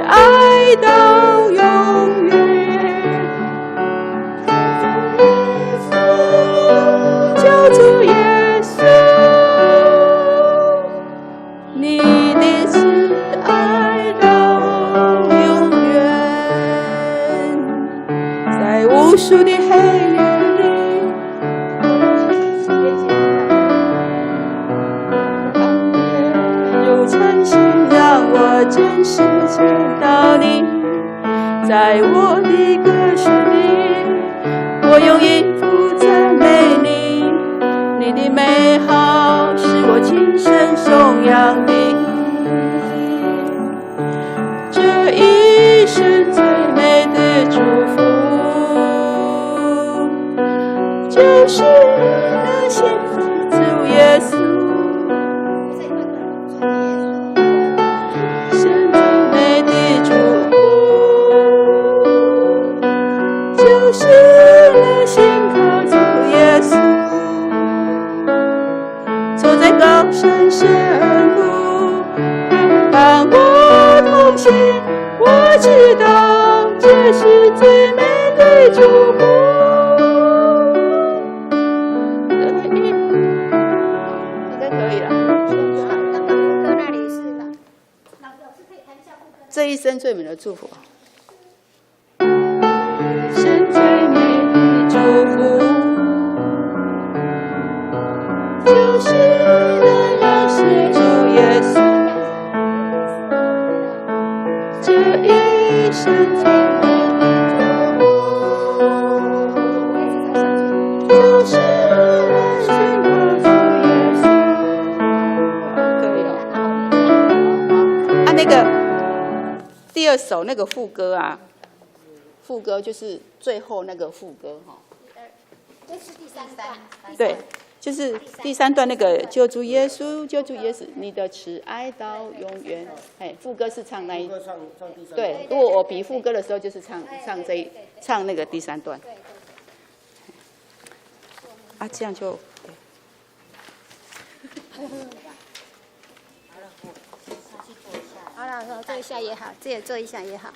爱到永远。救主耶稣，你的慈爱到永远，在无数的黑夜里，如晨星让我真实见到你，在我的歌声里，我用音符赞美你，你的美好是我今生颂扬的。这一生最美的祝福，就是那幸福主耶稣。生最美的祝福，就是那信靠主耶稣。走在高山深谷，伴我同行，我知道这是最美的祝福。这一生最美的祝福，生最美的祝福，就是能认识主耶稣。这一生最美的祝福，就是能信靠主耶稣。可以了。那个。第二首那个副歌啊，副歌就是最后那个副歌哈。这是第三段。对，就是第三段那个救主耶稣，救主耶稣，你的慈爱到永远。哎，副歌是唱那一。对，如果我比副歌的时候，就是唱那个第三段。啊，这样就。好了，做一下也好，这也做一下也好。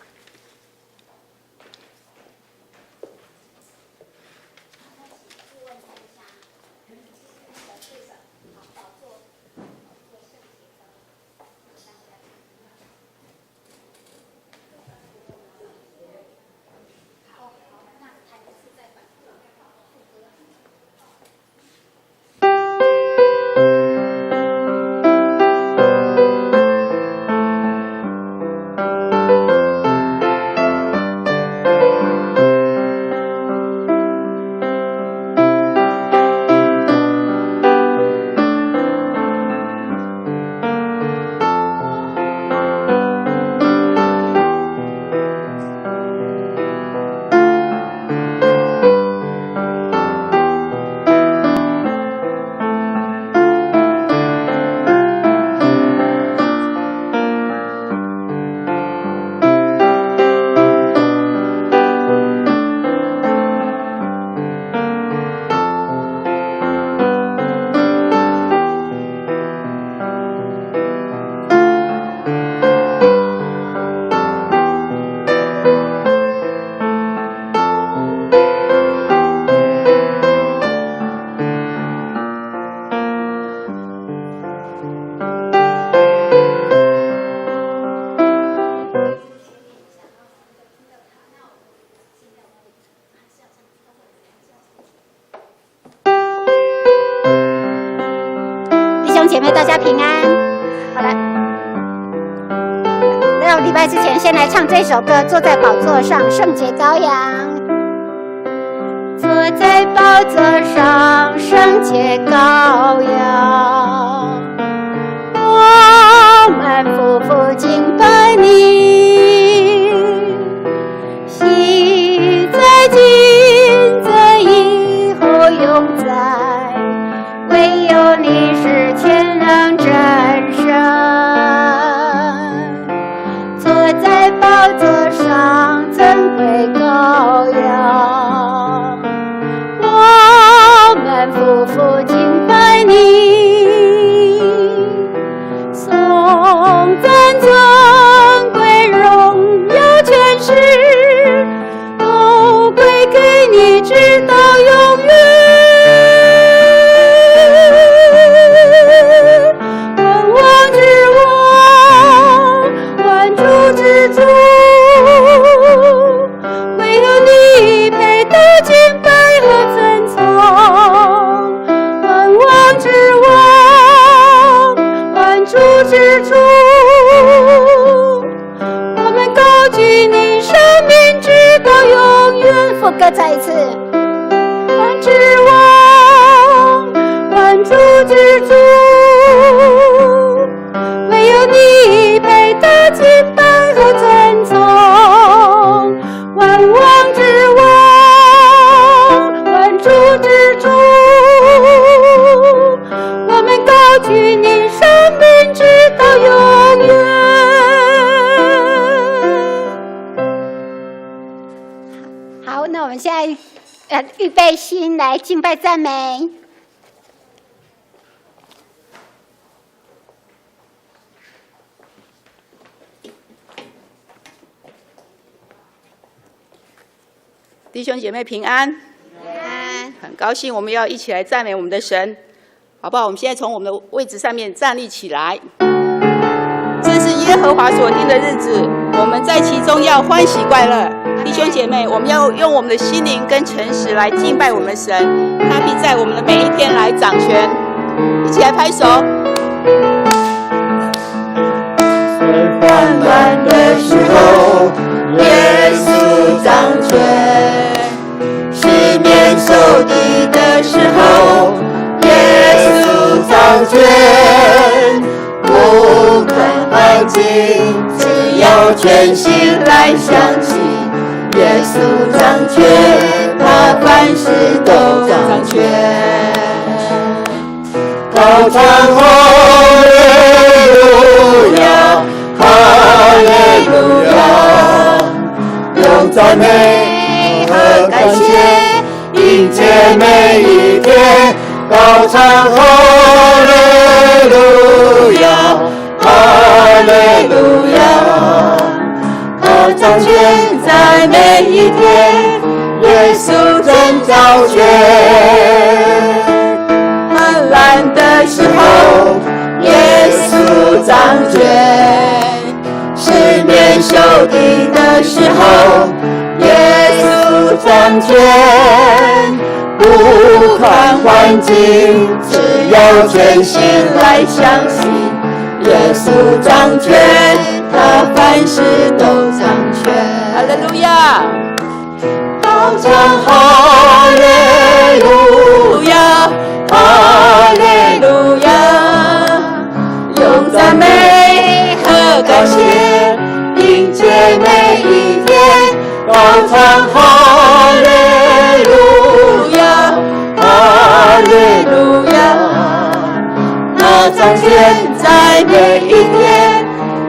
姐妹大家平安。好了，到礼拜之前，先来唱这首歌。坐在宝座上，圣洁羔羊。坐在宝座上，圣洁羔羊。我们夫妇敬拜你，昔在，今在，以后永在。唯有你是全能真神，坐在宝座上，尊贵羔羊。我们夫妇敬拜你，颂赞尊贵荣主，唯有你配得敬拜和尊崇。万王之王，万主之主，我们高举你生命直到永远。副歌再一次。万之王，万主之主，唯有你配得敬拜和尊崇。万王之王，万主之主，我们高举你生命直到永远。好，那我们现在预备心来敬拜赞美。弟兄姐妹平安，很高兴我们要一起来赞美我们的神，好不好？我们现在从我们的位置上面站立起来。这是耶和华所定的日子，我们在其中要欢喜快乐。弟兄姐妹，我们要用我们的心灵跟诚实来敬拜我们的神，他必在我们的每一天来掌权。一起来拍手。最患难的时候，耶稣掌权；失眠受敌的时候，耶稣掌权。不看环境，只要全心来相信。耶稣掌权，他凡事都掌权。高唱哈利路亚，哈利路亚，用赞美和感谢迎接每一天。高唱哈利路亚，哈利路亚。他掌权在每一天，耶稣真掌权。寒冷的时候，耶稣掌权；失眠受敌的时候，耶稣掌权。不看环境，只要全心来相信。耶稣掌权，他凡事都掌权。哈利路亚！高唱哈利路亚，哈利路亚，用赞美和感谢迎接每一天。高唱哈利路亚，哈利路亚。他掌权在每一天，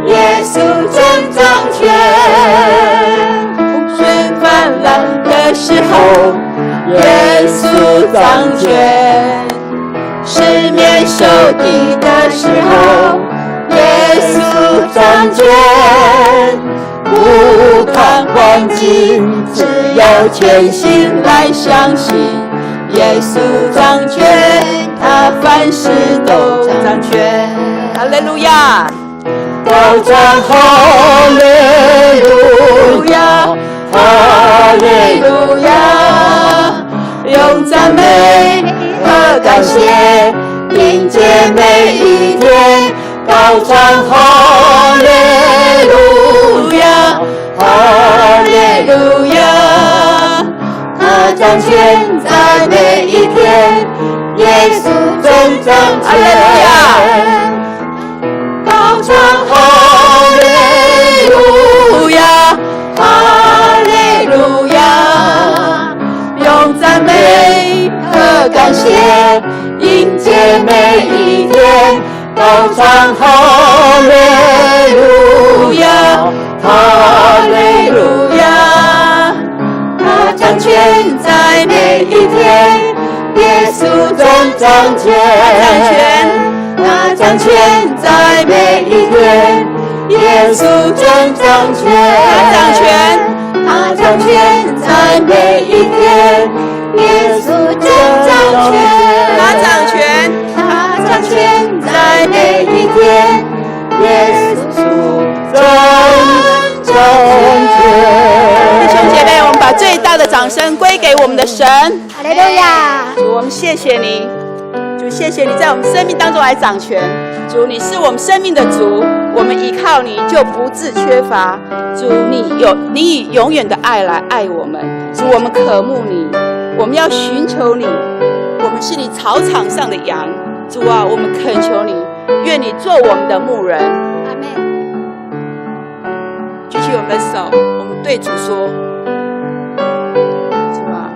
耶稣真掌权。洪水泛滥的时候，耶稣掌权；失眠受敌的时候，耶稣掌权。不看环境，只要全心来相信。耶稣掌权，他凡事都掌权。哈利路亚！高唱哈利路亚，哈利路亚，用赞美和感谢迎接每一天。高唱哈利路亚，哈利路亚。他掌权在每一天，耶稣真掌权。哈利路亚！高唱哈利路亚，哈利路亚，用赞美和感谢迎接每一天。高唱哈利路亚，哈利路亚。他掌权在每一天，耶稣真掌权。他掌权在每一天，耶稣真掌权。他掌权，他掌权在每一天，耶稣真掌权。他掌权，他掌权在每一天，耶稣真掌弟兄姐妹，我们把最大的掌声归给我们的神。哈利路亚！主，我们谢谢你，主，谢谢你在我们生命当中来掌权。主，你是我们生命的主，我们依靠你就不致缺乏。主，你以永远的爱来爱我们。主，我们渴慕你，我们要寻求你，我们是你草场上的羊。主啊，我们恳求你，愿你做我们的牧人。阿们。举起我们的手，我们对主说：主啊，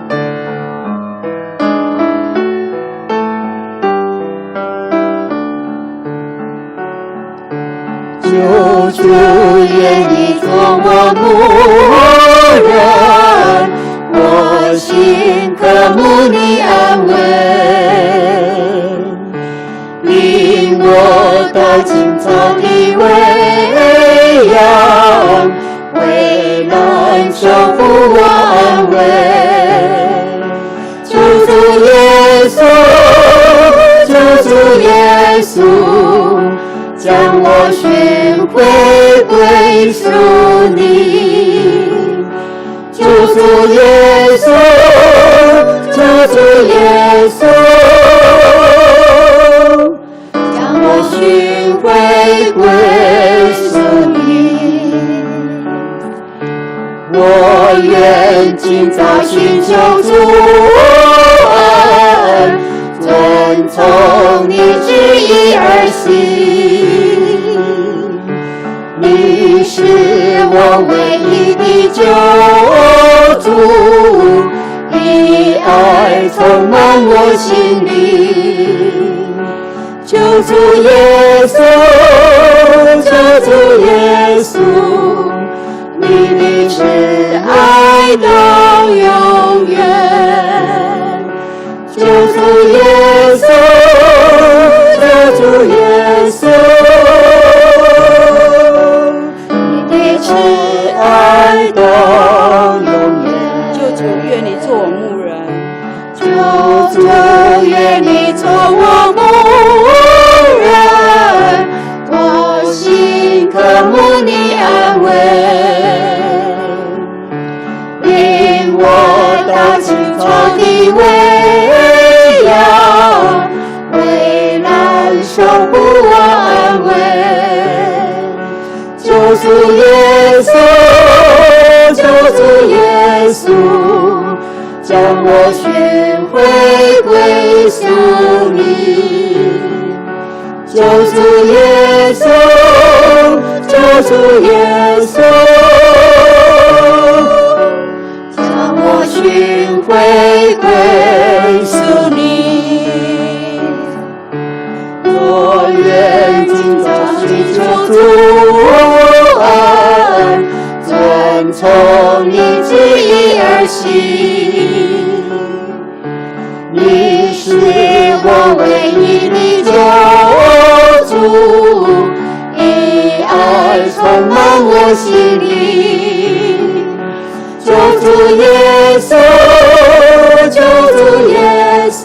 救主，愿你做我牧人，我心渴慕你安慰。领我到青草地喂养，为难守护我安慰。救主耶稣，救主耶稣，将我寻回归属你。救主耶稣，救主耶稣，将我寻回归属你。我愿今早寻求主恩，遵从你旨意而行。你是我唯一的救主，你爱充满我心里。救主耶稣，救主耶稣，你的慈爱到永远。救主耶稣，救主耶稣，你的慈爱到永远。救主，愿你做我牧人。救主，愿你做我牧人，我心渴慕你安慰。领我到青草地喂养，为难守护我安慰。救主耶稣，救主耶稣，将我寻回归属你。救主耶稣，救主耶稣，将我寻回归属你。我愿今早寻求主恩，遵从你旨意而行。你是我唯一的救主，你爱充满我心里。救主耶稣，救主耶稣，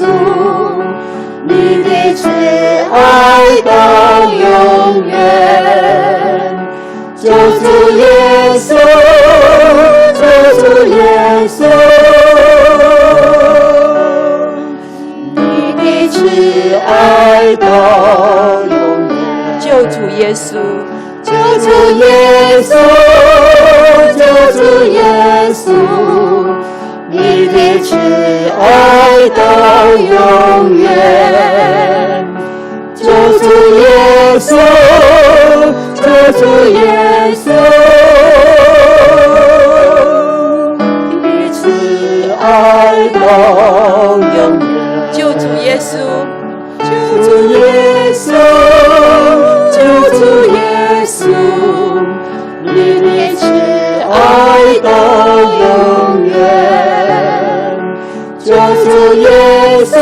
你的慈爱到永远。救主耶稣，救主耶稣，你的慈爱到永远。救主耶稣，救主耶稣，救主耶稣，你的慈爱到永远。救主耶稣，救主耶稣，你的慈爱到永远。救主耶稣，救主耶稣，救主耶稣，你的慈爱到永远。救主耶稣，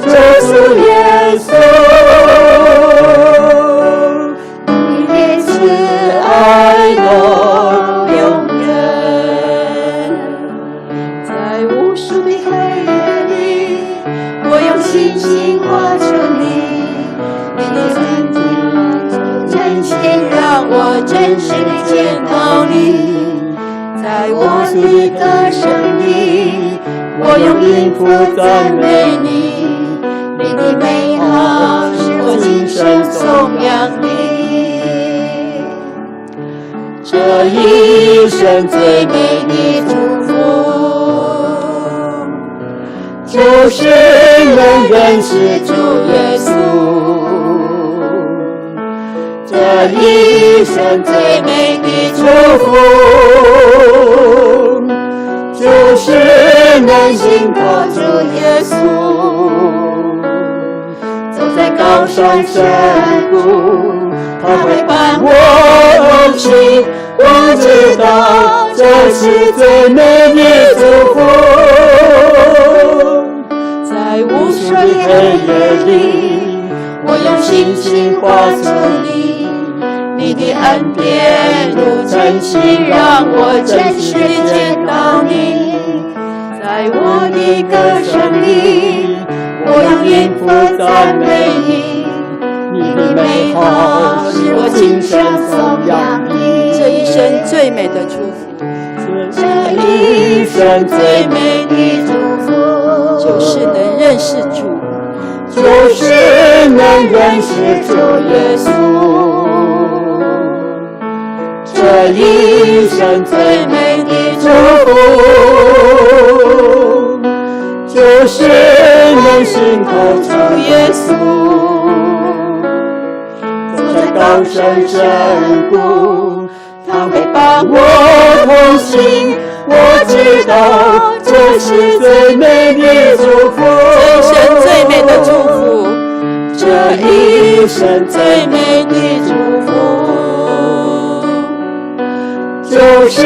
救主耶稣，你的慈爱到永远。在无数的黑夜里，我用星星画出你，你的恩典真心让我真实的见到里，在我的歌声里，我用音符赞美你，你的美好使我今生颂扬你。这一生最美的祝福，就是能认识主耶稣。这一生最美的祝福，就是能信靠主耶稣。走在高山深谷，他会伴我同行。我知道这是最美的祝福。在无数黑夜里，我用信心画出你的恩典如晨曦，让我真实地见到你。在我的歌声里，我用音符赞美你，你的美好使我今生颂扬你。这一生最美的祝福，这一生最美的祝福，就是能认识主，就是能认识主耶稣。这一生最美的祝福，就是能信靠主耶稣。走在高山深谷，他会伴我同行。我知道这是最美的祝福，这一生最美的祝福，这一生最美的祝福，就是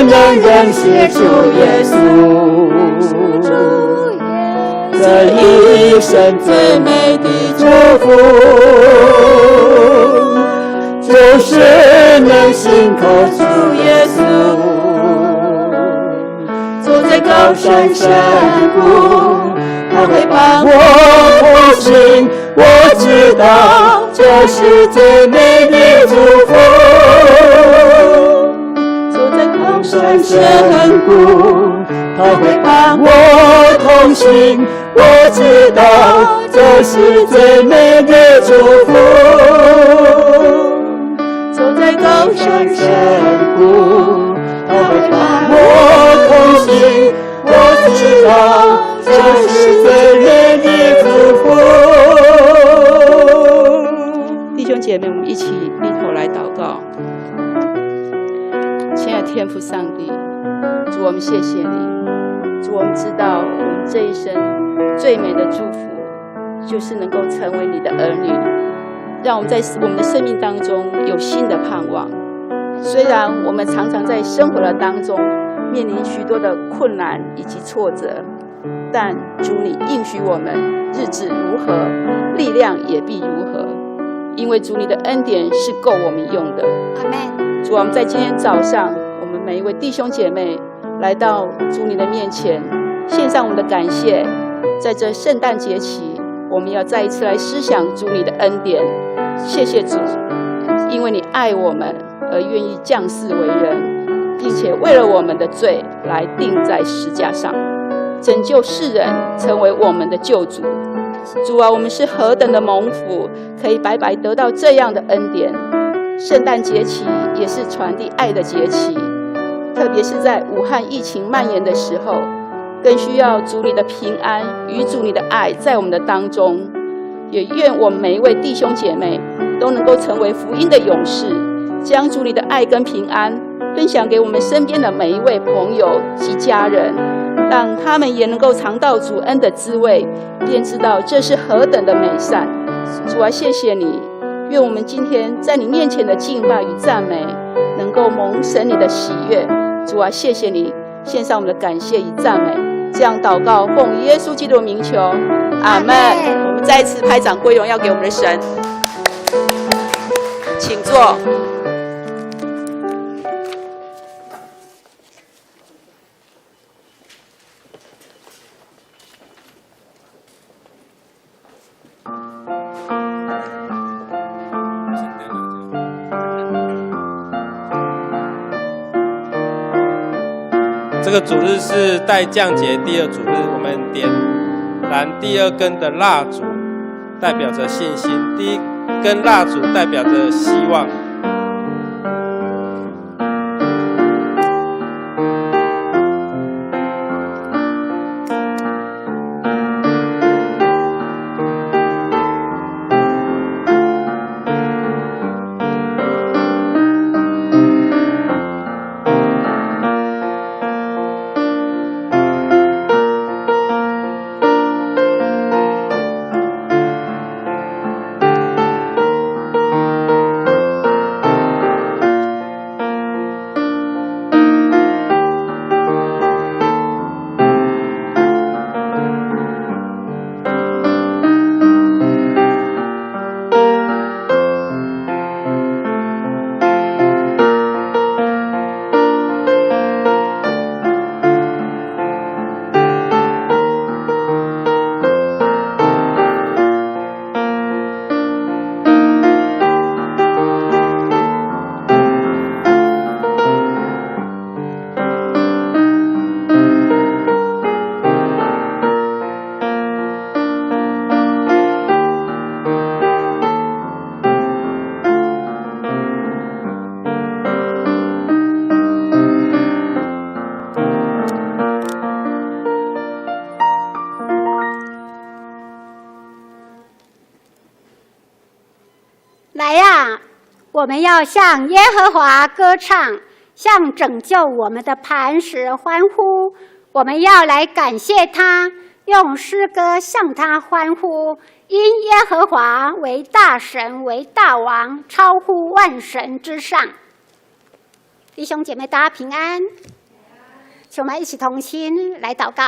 能认识主耶稣。这一生最美的祝福，就是能信靠主耶稣。走在高山深谷，他会伴我同行。我知道这是最美的祝福。走在高山深谷，他会伴我同行。我知道这是最美的祝福。走在高山深谷，他会伴我同行。我知道这是最美的祝福。弟兄姐妹，我们一起低头来祷告。亲爱的天父上帝，主，我们谢谢你。主，我们知道我们这一生最美的祝福，就是能够成为你的儿女，让我们在我们的生命当中有新的盼望。虽然我们常常在生活的当中面临许多的困难以及挫折，但主，你应许我们日子如何，力量也必如何，因为主，你的恩典是够我们用的。阿们。主，我们在今天早上，我们每一位弟兄姐妹来到主你的面前，献上我们的感谢。在这圣诞节期，我们要再一次来思想主你的恩典。谢谢主，因为你爱我们而愿意降世为人，并且为了我们的罪来钉在十架上，拯救世人，成为我们的救主。主啊，我们是何等的蒙福，可以白白得到这样的恩典。圣诞节期也是传递爱的节期，特别是在武汉疫情蔓延的时候，更需要主你的平安与主你的爱在我们的当中。也愿我们每一位弟兄姐妹都能够成为福音的勇士，将主你的爱跟平安分享给我们身边的每一位朋友及家人，让他们也能够尝到主恩的滋味，便知道这是何等的美善。主啊，谢谢你，愿我们今天在你面前的敬拜与赞美能够蒙神你的喜悦。主啊，谢谢你，献上我们的感谢与赞美，这样祷告奉耶稣基督的名求，阿们。我们再一次拍掌归荣耀给我们的神。请坐。这个主日是待降节第2主日，我们点燃第2根的蜡烛，代表着信心；第1根蜡烛代表着希望。来呀，我们要向耶和华歌唱，向拯救我们的磐石欢呼。我们要来感谢他，用诗歌向他欢呼。因耶和华为大神，为大王，超乎万神之上。弟兄姐妹，大家平安。请我们一起同心来祷告。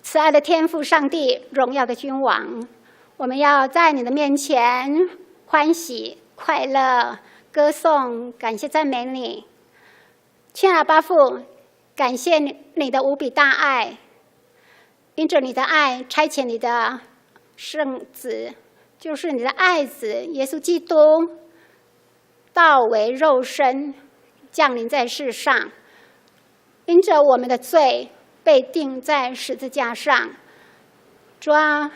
慈爱的天父上帝，荣耀的君王，我们要在你的面前欢喜快乐，歌颂，感谢赞美你。亲爱的爸父，感谢你的无比大爱，因着你的爱差遣你的圣子，就是你的爱子耶稣基督，道为肉身降临在世上，因着我们的罪被钉在十字架上。主啊，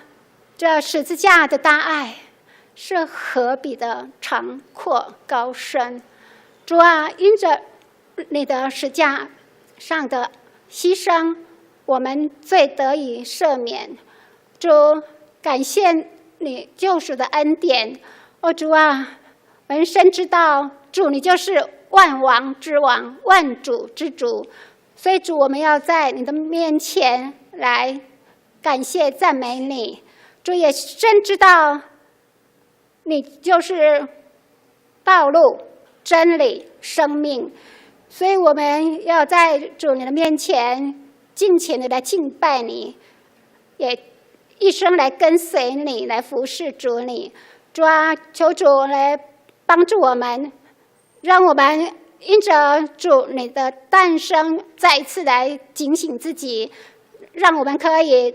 这十字架的大爱是何比的长阔高深。主啊，因着你的十字架上的牺牲，我们罪得以赦免。主，感谢你救赎的恩典。主啊，我们深知道主你就是万王之王，万主之主。所以主，我们要在你的面前来感谢赞美你。主也深知道你就是道路、真理、生命，所以我们要在主你的面前尽情的来敬拜你，也一生来跟随你，来服侍主你。主啊，求主来帮助我们，让我们因着主你的诞生，再一次来警醒自己，让我们可以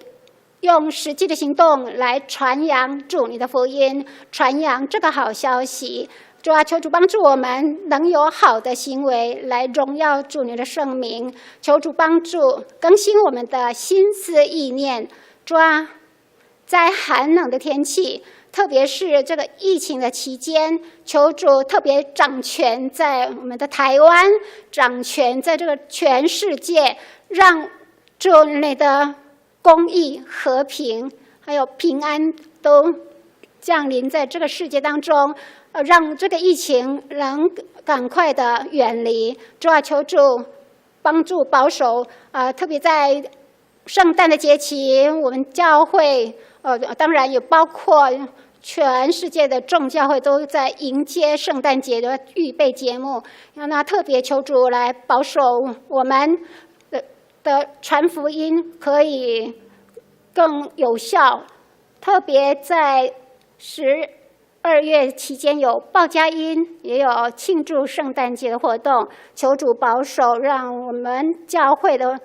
用实际的行动来传扬主你的福音，传扬这个好消息。主啊，求主帮助我们能有好的行为来荣耀主你的圣名。求主帮助更新我们的心思意念。主啊，在寒冷的天气，特别是这个疫情的期间，求主特别掌权在我们的台湾，掌权在这个全世界，让主你的公义、和平还有平安都降临在这个世界当中，让这个疫情能赶快的远离。主啊，求主帮助保守，特别在圣诞的节期，我们教会当然也包括全世界的众教会都在迎接圣诞节的预备节目。那特别求主来保守我们的传福音可以更有效，特别在12月期间有报佳音，也有庆祝圣诞节的活动。求主保守，让我们教会的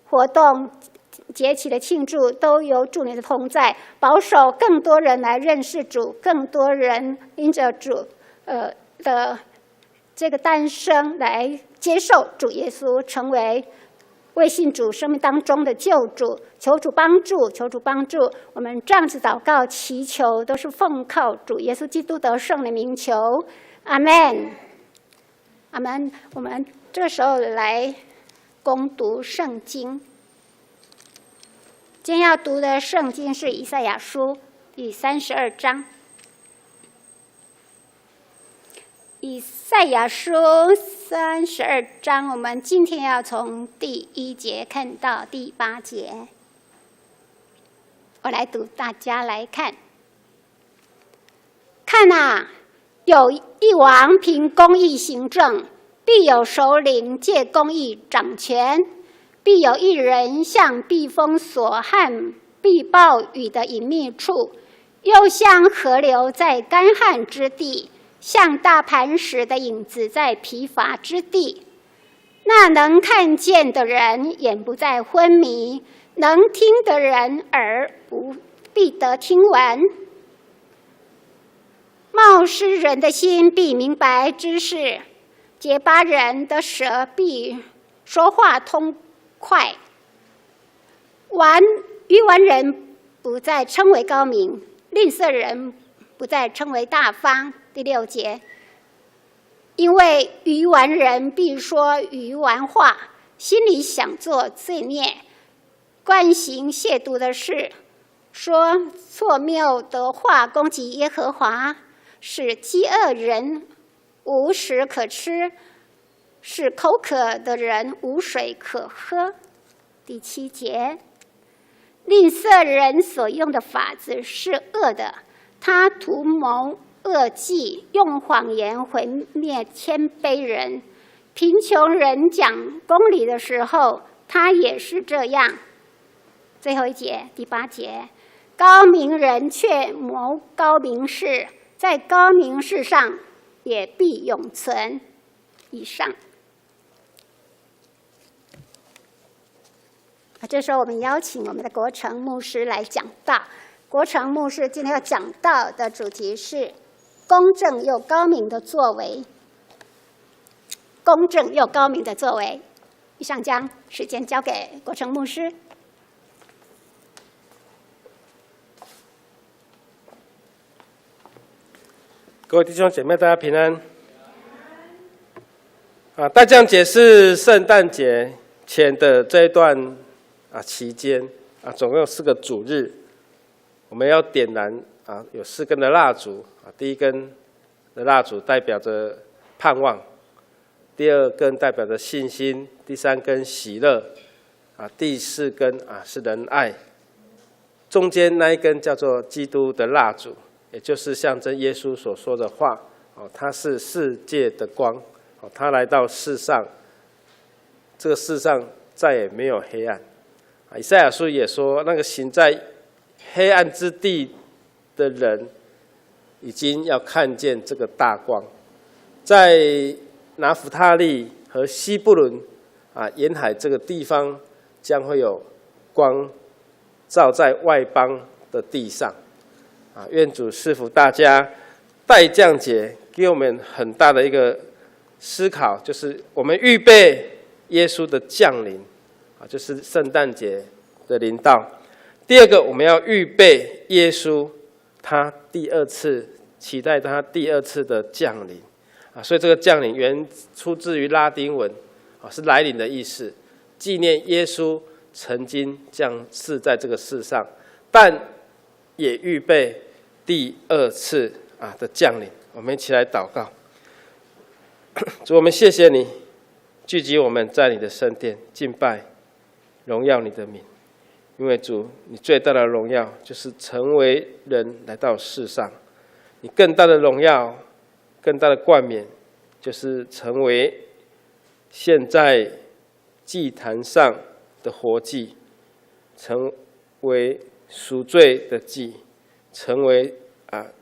活动节期的庆祝都有主你的同在，保守更多人来认识主，更多人因着主的这个诞生，来接受主耶稣，成为为信主生命当中的救主。求主帮助，求主帮助。我们这样子祷告祈求，都是奉靠主耶稣基督得胜的名求。阿们，阿们。我们这时候来攻读圣经。今天要读的圣经是以赛亚书第32章。以赛亚书32章，我们今天要从第1节看到第8节。我来读，大家来看。看啊，有一王凭公义行政，必有首领借公义掌权，必有一人像避风所和避暴雨的隐秘处，又像河流在干旱之地，像大磐石的影子在疲乏之地。那能看见的人眼不再昏迷，能听的人耳不必得听闻。冒失人的心必明白知识，结巴人的舌必说话通快。愚顽人不再称为高明，吝啬人不再称为大方。第6节，因为愚顽人必说愚顽话，心里想做罪孽，惯行亵渎的事，说错谬的话攻击耶和华，使饥饿人无食可吃，使口渴的人无水可喝。第7节，吝啬人所用的法子是恶的，他图谋恶计，用谎言毁灭谦卑人。贫穷人讲公理的时候，他也是这样。最后1节，第8节，高明人却谋高明事，在高明事上也必永存。以上。这时候我们邀请我们的国成牧师来讲道。国成牧师今天要讲道的主题是公正又高明的作为。公正又高明的作为。以上将时间交给国成牧师。各位弟兄姐妹，大家平安。大降节是圣诞节前的这一段期间总共有4个主日，我们要点燃有4根的蜡烛第1根的蜡烛代表着盼望，第2根代表着信心，第3根喜乐第4根是仁爱，中间那一根叫做基督的蜡烛，也就是象征耶稣所说的话他是世界的光他来到世上，这个世上再也没有黑暗以赛亚书也说，那个行在黑暗之地的人已经要看见这个大光。在拿弗他利和西布伦沿海这个地方，将会有光照在外邦的地上愿主赐福大家。待降节给我们很大的一个思考，就是我们预备耶稣的降临就是圣诞节的临到。第2个，我们要预备耶稣他第2次，期待他第2次的降临所以这个降临原出自于拉丁文是来临的意思，纪念耶稣曾经降世在这个世上，但也预备第2次的降临。我们一起来祷告。主，我们谢谢你聚集我们在你的圣殿敬拜荣耀你的名，因为主，你最大的荣耀就是成为人来到世上，你更大的荣耀更大的冠冕就是成为现在祭坛上的活祭，成为赎罪的祭，成为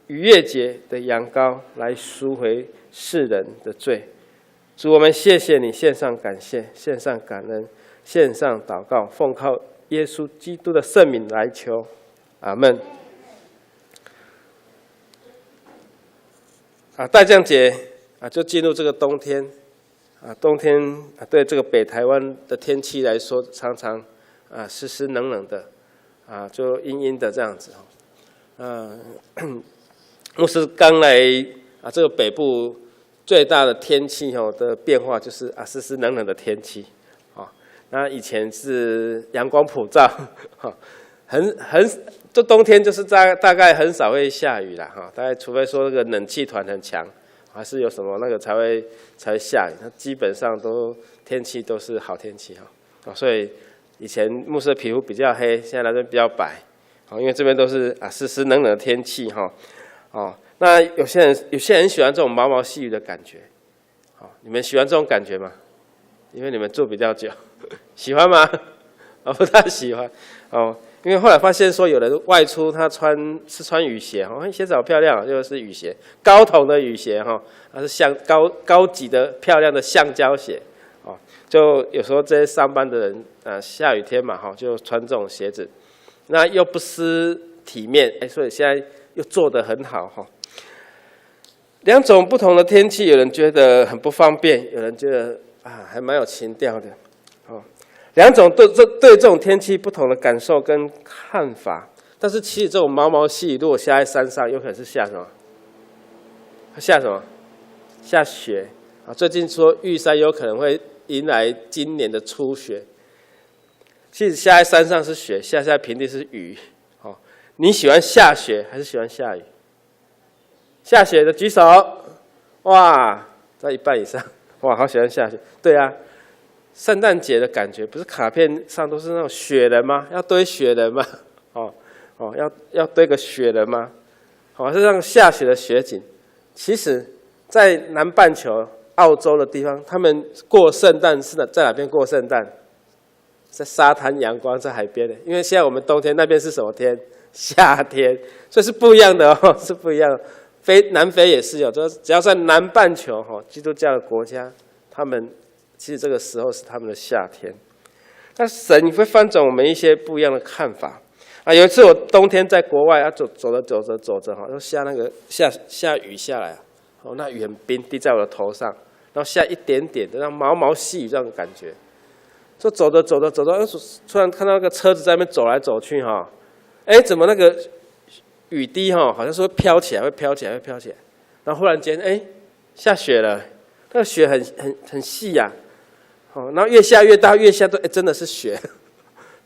逾越节的羊羔，来赎回世人的罪。主，我们谢谢你，献上感谢，献上感恩，献上祷告，奉靠耶稣基督的圣名来求，阿们。大降节就进入这个冬天冬天对这个北台湾的天气来说，常常湿湿冷冷的就阴阴的这样子牧师刚来这个北部最大的天气的变化就是湿湿冷冷的天气那以前是阳光普照就冬天就是大概很少会下雨啦大概除非说那个冷气团很强，还是有什么那个才会下雨。那基本上天气都是好天气所以以前牧师的皮肤比较黑，现在来这比较白因为这边都是湿湿冷冷的天气那有些人喜欢这种毛毛细雨的感觉你们喜欢这种感觉吗？因为你们住比较久，喜欢吗？不太喜欢因为后来发现说，有人外出他穿雨鞋鞋子好漂亮就是雨鞋，高筒的雨鞋它是高级的漂亮的橡胶鞋就有时候这些上班的人下雨天嘛就穿这种鞋子，那又不失体面所以现在又做得很好两种不同的天气，有人觉得很不方便，有人觉得还蛮有情调的两种对这种天气不同的感受跟看法，但是其实这种毛毛细雨如果下在山上，有可能是下什么？下雪最近说玉山有可能会迎来今年的初雪。其实下在山上是雪，下在平地是雨你喜欢下雪还是喜欢下雨？下雪的举手，哇，在一半以上，哇，好喜欢下雪。对圣诞节的感觉不是卡片上都是那种雪人吗？要堆雪人吗？要堆个雪人吗？是那种下雪的雪景。其实，在南半球澳洲的地方，他们过圣诞是在哪边过圣诞？在沙滩阳光，在海边的。因为现在我们冬天那边是什么天？夏天，所以是不一样的是不一样的。南非也是只要在南半球基督教的国家，他们其实这个时候是他们的夏天。那神会翻转我们一些不一样的看法有一次我冬天在国外走着就下雨下来那雨很冰，滴在我的头上，然后下一点点的那毛毛细雨这样的感觉。就走着突然看到那个车子在那边走来走去怎么那个雨滴好像是会飘起来，然后忽然间下雪了，那个雪很细然后越下越大，越下都真的是雪，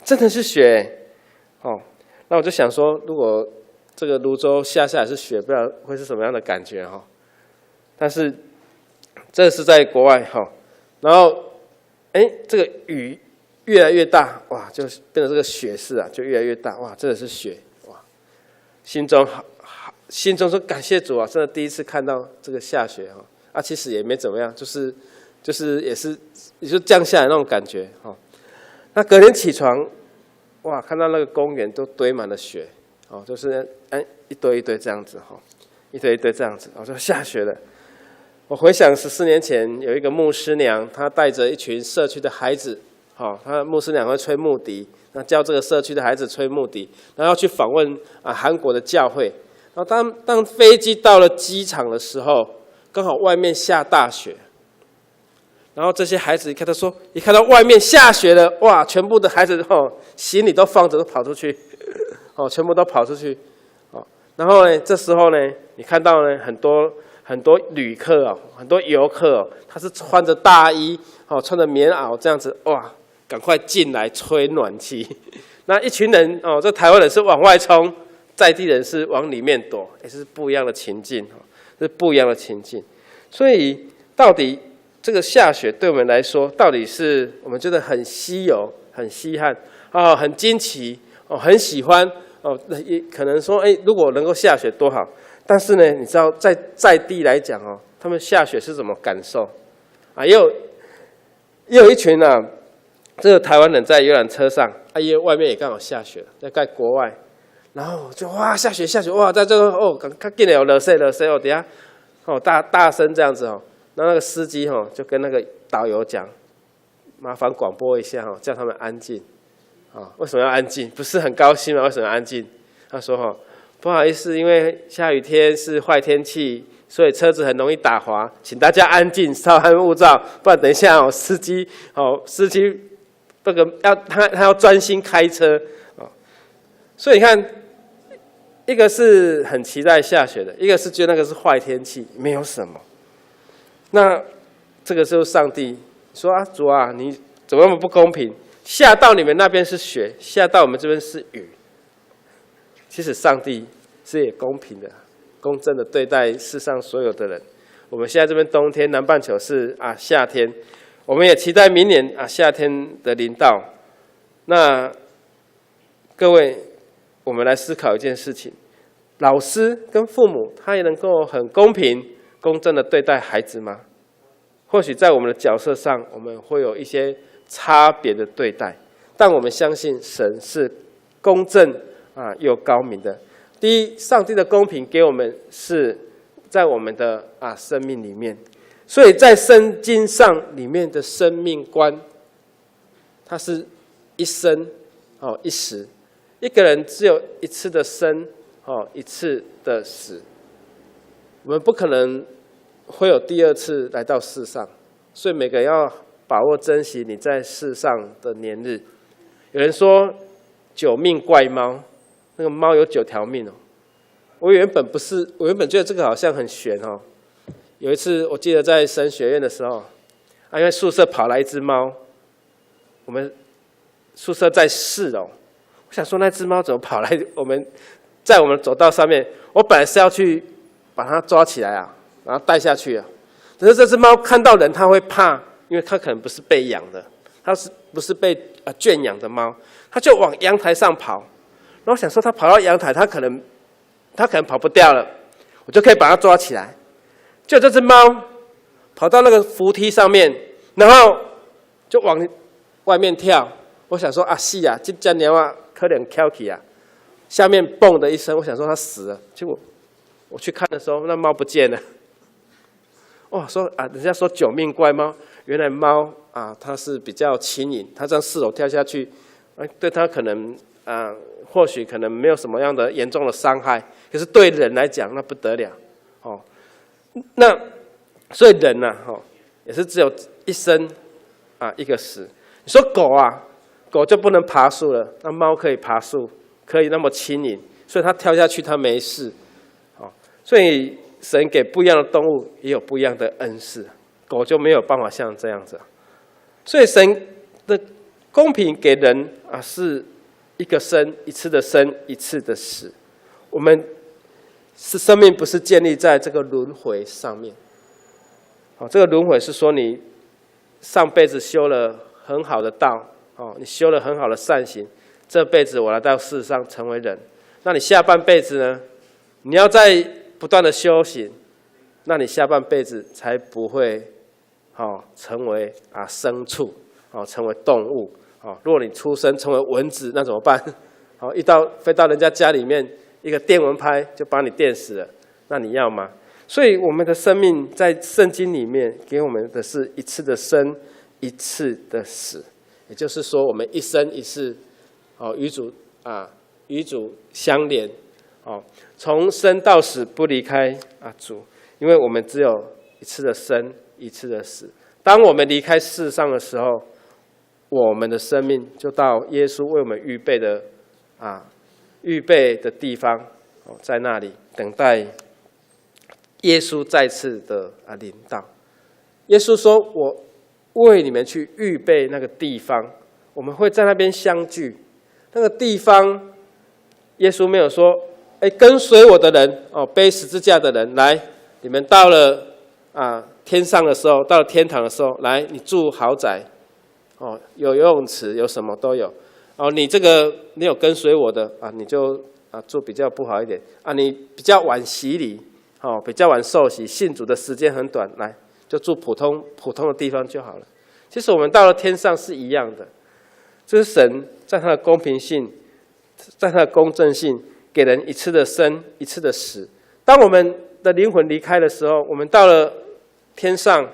真的是雪那我就想说，如果这个泸州下来是雪，不知道会是什么样的感觉但是这是在国外然后这个雨越来越大，哇，就变成这个雪势就越来越大，哇，真的是雪，哇，心中说感谢主真的第一次看到这个下雪其实也没怎么样，就是也就降下来那种感觉那隔天起床，哇，看到那个公园都堆满了雪就是一堆一堆这样子一堆一堆这样子就下雪了。我回想14年前有一个牧师娘，她带着一群社区的孩子她牧师娘会吹木笛，那教这个社区的孩子吹木笛，然后要去访问韩国的教会。然后当飞机到了机场的时候，刚好外面下大雪，然后这些孩子一看到外面下雪了，哇，全部的孩子行李都放着都跑出去全部都跑出去然后呢，这时候呢，你看到呢很多旅客很多游客他是穿着大衣穿着棉袄这样子，哇，赶快进来吹暖气。那一群人这台湾人是往外冲，在地人是往里面躲，也是不一样的情境是不一样的情境。所以到底这个下雪对我们来说，到底是我们觉得很稀有、很稀罕很惊奇很喜欢也可能说如果能够下雪多好。但是呢，你知道在地来讲他们下雪是怎么感受也有一群这个台湾人在游览车上因为外面也刚好下雪了，在国外，然后就哇下雪哇，在这个看见了热水等下大声这样子那个司机就跟那个导游讲，麻烦广播一下叫他们安静为什么要安静？不是很高兴吗？为什么要安静？他说不好意思，因为下雨天是坏天气，所以车子很容易打滑，请大家安静，稍安勿躁，不然等一下司机这个他要专心开车所以你看，一个是很期待下雪的，一个是觉得那个是坏天气，没有什么。那这个时候上帝说啊，主啊，你怎么那么不公平？下到你们那边是雪，下到我们这边是雨。其实上帝是也公平的、公正的对待世上所有的人。我们现在这边冬天，南半球是夏天，我们也期待明年夏天的临到。那各位，我们来思考一件事情：老师跟父母，他也能够很公平、公正的对待孩子吗？或许在我们的角色上，我们会有一些差别的对待，但我们相信神是公正又高明的。第一，上帝的公平给我们是在我们的生命里面，所以在圣经上里面的生命观，它是一生一时，一个人只有一次的生一次的死，我们不可能会有第二次来到世上，所以每个人要把握珍惜你在世上的年日。有人说9命怪猫，那个猫有9条命我原本觉得这个好像很玄有一次我记得在神学院的时候因为宿舍跑来一只猫，我们宿舍在4楼，我想说那只猫怎么跑来在我们走道上面，我本来是要去把它抓起来然后带下去可是这只猫看到人它会怕，因为它可能不是被养的，它不是被圈养的猫，它就往阳台上跑。然后我想说它跑到阳台，它可能跑不掉了，我就可以把它抓起来。就这只猫跑到那个扶梯上面，然后就往外面跳。我想说是这只猫可能跳起下面蹦的一声，我想说它死了。结果我去看的时候，那猫不见了。说人家说9命怪猫，原来猫它是比较轻盈，它这样4楼跳下去，对它可能或许可能没有什么样的严重的伤害，可是对人来讲那不得了那所以人也是只有一生一个死。你说狗就不能爬树了，那猫可以爬树，可以那么轻盈，所以它跳下去它没事所以神给不一样的动物也有不一样的恩赐，狗就没有办法像这样子。所以神的公平给人是一个生，一次的生，一次的死。我们生命不是建立在这个轮回上面这个轮回是说你上辈子修了很好的道你修了很好的善行，这辈子我来到世上成为人。那你下半辈子呢？你要在不断的修行，那你下半辈子才不会成为牲畜成为动物如果你出生成为蚊子，那怎么办？飞到人家家里面，一个电蚊拍就把你电死了，那你要吗？所以我们的生命在圣经里面给我们的是一次的生，一次的死，也就是说我们一生一世与主相连从生到死不离开主，因为我们只有一次的生，一次的死。当我们离开世上的时候，我们的生命就到耶稣为我们预备的地方在那里等待耶稣再次的临到。耶稣说：“我为你们去预备那个地方，我们会在那边相聚。那个地方，耶稣没有说。”跟随我的人背十字架的人来，你们到了天上的时候，到了天堂的时候，来你住豪宅有游泳池，有什么都有你有跟随我的你就住比较不好一点你比较晚洗礼比较晚受洗，信主的时间很短，来就住普通的地方就好了。其实我们到了天上是一样的，这是神在他的公平性，在他的公正性。给人一次的生，一次的死。当我们的灵魂离开的时候，我们到了天上，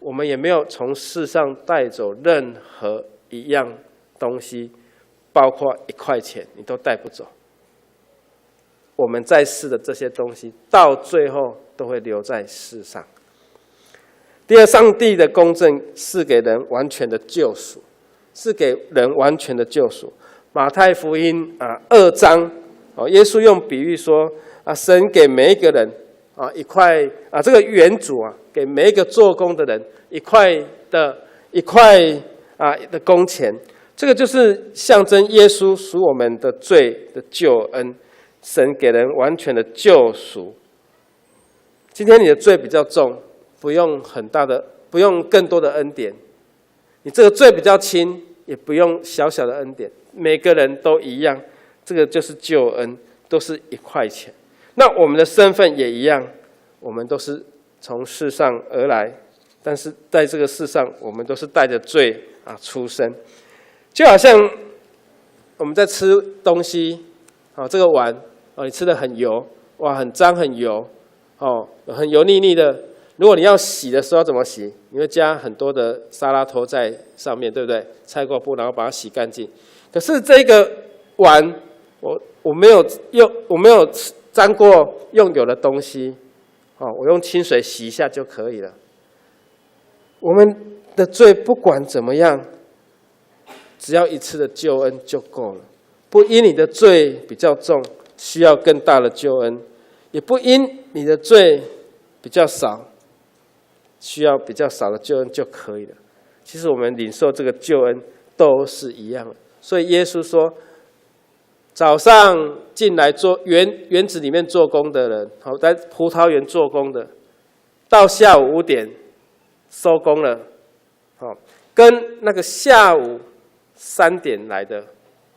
我们也没有从世上带走任何一样东西，包括1块钱，你都带不走。我们在世的这些东西，到最后都会留在世上。第二，上帝的公正是给人完全的救赎，是给人完全的救赎。马太福音2章，耶稣用比喻说神给每一个人一块这个园主给每一个做工的人一块的工钱，这个就是象征耶稣赎我们的罪的救恩，神给人完全的救赎。今天你的罪比较重，不用更多的恩典；你这个罪比较轻，也不用小小的恩典。每个人都一样，这个就是救恩，都是1块钱。那我们的身份也一样，我们都是从世上而来，但是在这个世上，我们都是带着罪出生。就好像我们在吃东西，这个碗你吃的很油，哇，很脏很油，很油腻腻的。如果你要洗的时候怎么洗？你会加很多的沙拉头在上面，对不对？擦过布，然后把它洗干净。可是这个碗，我没有沾过用油的东西，我用清水洗一下就可以了。我们的罪不管怎么样，只要一次的救恩就够了。不因你的罪比较重，需要更大的救恩；也不因你的罪比较少，需要比较少的救恩就可以了。其实我们领受这个救恩都是一样的。所以耶稣说，早上进来做园子里面做工的人，在葡萄园做工的，到下午5点收工了，跟那个下午3点来的，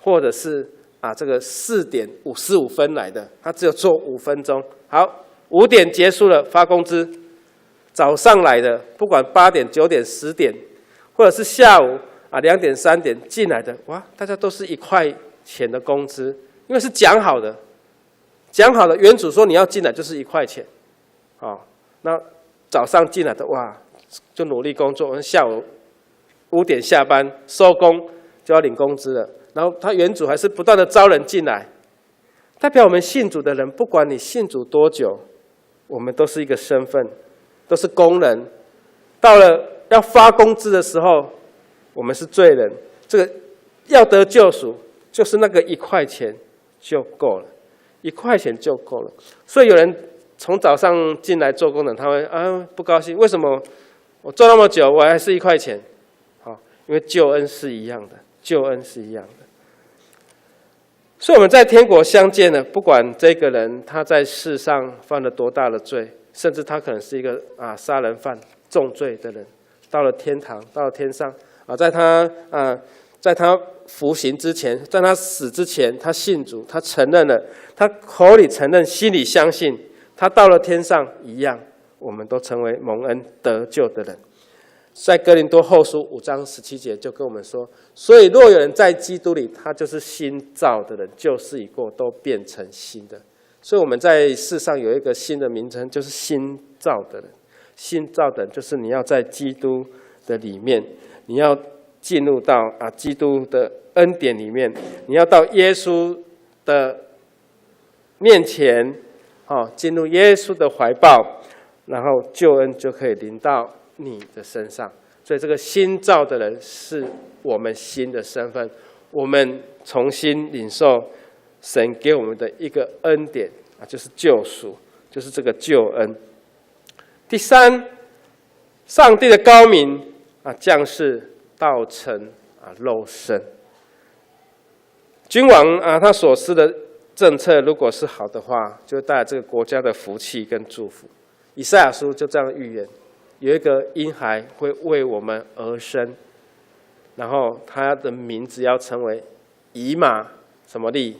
或者是这个4点55分来的，他只有做5分钟。好，5点结束了发工资。早上来的，不管8点、9点、10点，或者是下午2点、3点进来的，哇，大家都是1块钱的工资，因为是讲好的，园主说你要进来就是1块钱，那早上进来的哇，就努力工作，下午5点下班收工就要领工资了，然后他园主还是不断的招人进来，代表我们信主的人，不管你信主多久，我们都是一个身份，都是工人，到了要发工资的时候，我们是罪人，这个要得救赎，就是那个1块钱就够了，1块钱就够了。所以有人从早上进来做工的，他会不高兴，为什么我做那么久，我还是1块钱？因为救恩是一样的，救恩是一样的。所以我们在天国相见了，不管这个人他在世上犯了多大的罪，甚至他可能是一个杀人犯、重罪的人，到了天堂，到了天上在他服刑之前，在他死之前，他信主，他承认了，他口里承认，心里相信，他到了天上一样，我们都成为蒙恩得救的人。在哥林多后书5章17节就跟我们说，所以若有人在基督里，他就是新造的人，旧事已过，都变成新的。所以我们在世上有一个新的名称，就是新造的人。新造的人就是你要在基督的里面，你要进入到基督的恩典里面，你要到耶稣的面前，进入耶稣的怀抱，然后救恩就可以临到你的身上。所以这个新造的人是我们新的身份，我们重新领受神给我们的一个恩典就是救赎，就是这个救恩。第三，上帝的高明降世道成肉身。君王他所施的政策如果是好的话，就会带来这个国家的福气跟祝福。以赛亚书就这样预言，有一个婴孩会为我们而生，然后他的名字要成为以马什么利？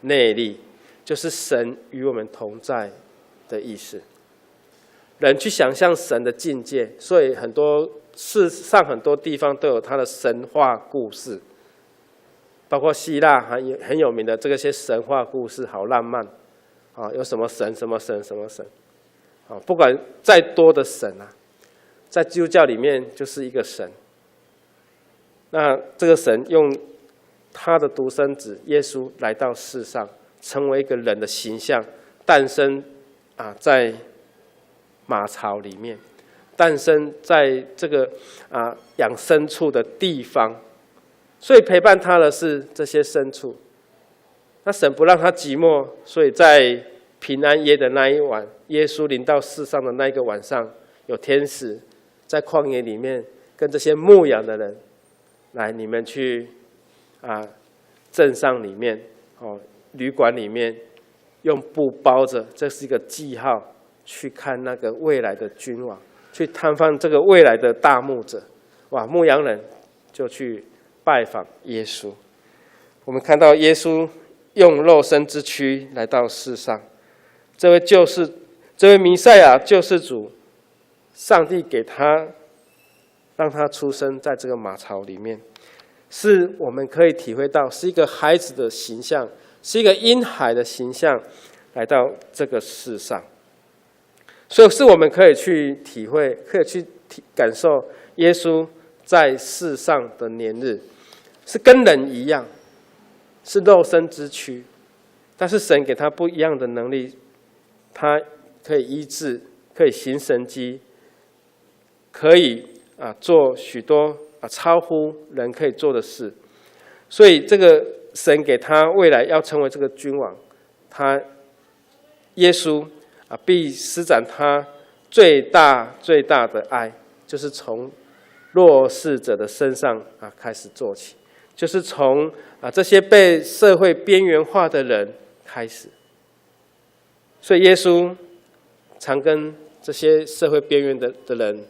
内利，就是神与我们同在的意思。人去想象神的境界，所以世上很多地方都有他的神话故事，包括希腊很有名的这些神话故事，好浪漫有什么神什么神什么神不管再多的神在基督教里面就是一个神。那这个神用他的独生子耶稣来到世上，成为一个人的形象，诞生在马槽里面，诞生在这个养牲畜的地方，所以陪伴他的是这些牲畜。那神不让他寂寞，所以在平安夜的那一晚，耶稣临到世上的那一个晚上，有天使在旷野里面跟这些牧羊的人，来，你们去镇上里面旅馆里面用布包着，这是一个记号，去看那个未来的君王，去探访这个未来的大牧者。哇，牧羊人就去拜访耶稣。我们看到耶稣用肉身之躯来到世上，这位弥赛亚救世主，上帝给他，让他出生在这个马槽里面，是我们可以体会到，是一个孩子的形象，是一个婴孩的形象来到这个世上，所以是我们可以去体会，可以去感受耶稣在世上的年日，是跟人一样，是肉身之躯，但是神给他不一样的能力，他可以医治，可以行神迹，可以做许多超乎人可以做的事。所以这个神给他未来要成为这个君王，他耶稣必施展他最大的爱，就是从弱势者的身上开始做起，就是从这些被社会边缘化的人开始。所以耶稣常跟这些社会边缘的人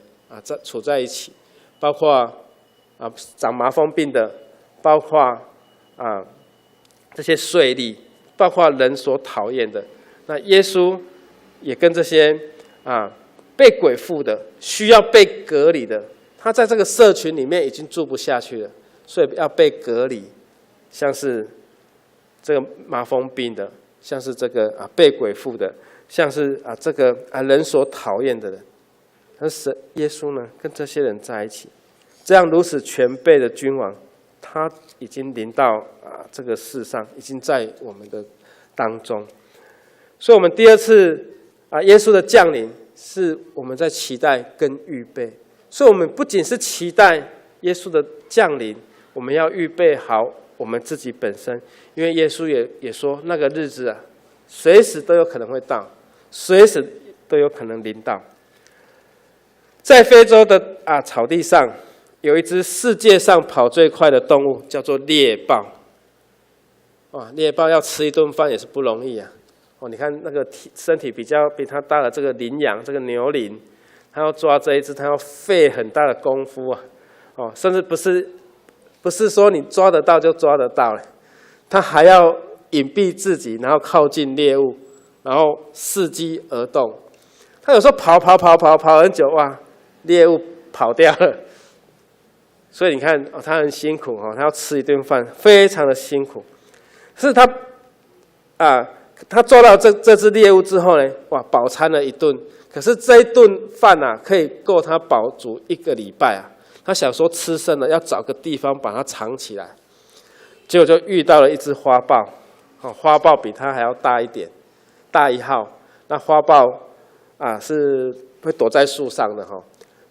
处在一起，包括长麻风病的，包括这些税吏，包括人所讨厌的。那耶稣也跟这些被鬼附的、需要被隔离的，他在这个社群里面已经住不下去了，所以要被隔离。像是这个麻风病的，像是这个被鬼附的，像是这个人所讨厌的人。但是耶稣呢，跟这些人在一起，这样如此全备的君王，他已经临到这个世上，已经在我们的当中。所以我们第二次耶稣的降临，是我们在期待跟预备。所以我们不仅是期待耶稣的降临，我们要预备好我们自己本身，因为耶稣也说，那个日子随时都有可能会到，随时都有可能临到。在非洲的草地上，有一只世界上跑最快的动物，叫做猎豹。猎豹要吃一顿饭也是不容易你看那个身体比它大的这个羚羊，这个牛羚，它要抓这一只，它要费很大的功夫甚至不是说你抓得到就抓得到了，它还要隐蔽自己，然后靠近猎物，然后伺机而动。它有时候跑很久，猎物跑掉了。所以你看它很辛苦它要吃一顿饭，非常的辛苦。是他抓到这只猎物之后呢，饱餐了一顿。可是这一顿饭可以够他饱足1个礼拜他想说吃剩了要找个地方把它藏起来，结果就遇到了一只花豹。花豹比它还要大一点，大1号。那花豹是会躲在树上的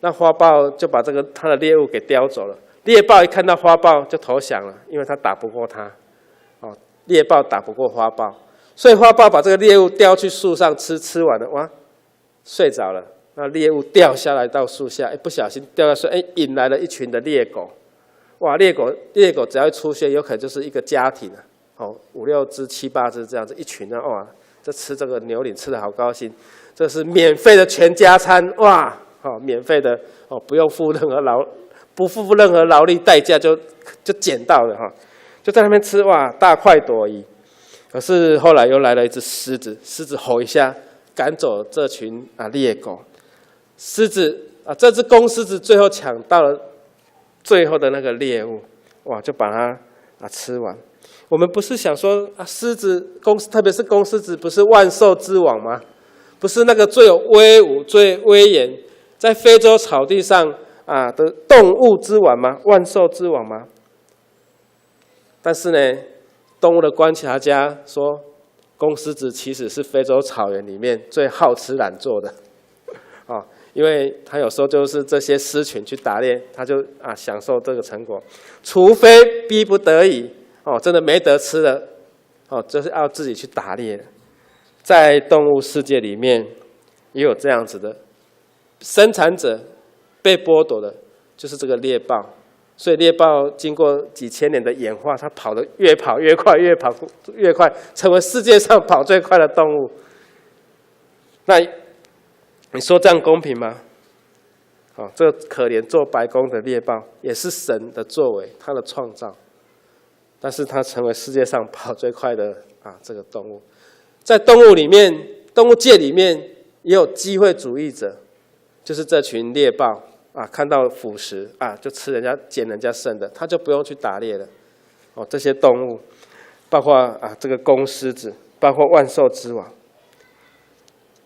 那花豹就把它的猎物给叼走了。猎豹一看到花豹就投降了，因为它打不过它。猎豹打不过花豹，所以花豹把这个猎物叼去树上吃完了，睡着了。那猎物掉下来到树下，不小心掉下去，引来了一群的猎狗。猎狗只要一出现，有可能就是一个家庭5、6只、7、8只这样子一群这吃这个牛羚吃得好高兴，这是免费的全家餐免费的不付任何劳力代价就捡到了就在那边吃大快朵颐。可是后来又来了一只狮子，狮子吼一下赶走这群猎狗。狮子这只公狮子最后抢到了最后的那个猎物，就把它吃完。我们不是想说狮子特别是公狮子不是万兽之王吗？不是那个最有威武最威严，在非洲草地上的动物之王吗？万兽之王吗？但是呢，动物的观察家说，公狮子其实是非洲草原里面最好吃懒做的。啊，因为他有时候就是这些狮群去打猎，他就享受这个成果，除非逼不得已哦，真的没得吃了哦，就是要自己去打猎。在动物世界里面也有这样子的，生产者被剥夺的就是这个猎豹，所以猎豹经过几千年的演化，它跑得越跑越快，越跑越快，成为世界上跑最快的动物。那你说这样公平吗？哦，这个可怜做白工的猎豹也是神的作为，他的创造，但是它成为世界上跑最快的这个动物。在动物里面，动物界里面也有机会主义者，就是这群猎豹看到腐食就吃人家捡人家剩的，他就不用去打猎了。哦，这些动物，包括这个公狮子，包括万兽之王，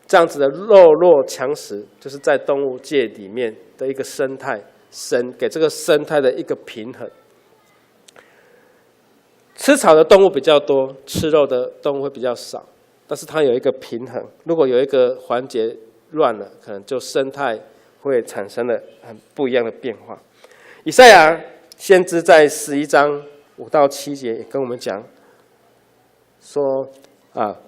这样子的弱肉强食，就是在动物界里面的一个生态，神给这个生态的一个平衡。吃草的动物比较多，吃肉的动物会比较少。但是它有一个平衡，如果有一个环节乱了，可能就生态会产生了很不一样的变化。以赛亚先知在11章5到7节也跟我们讲说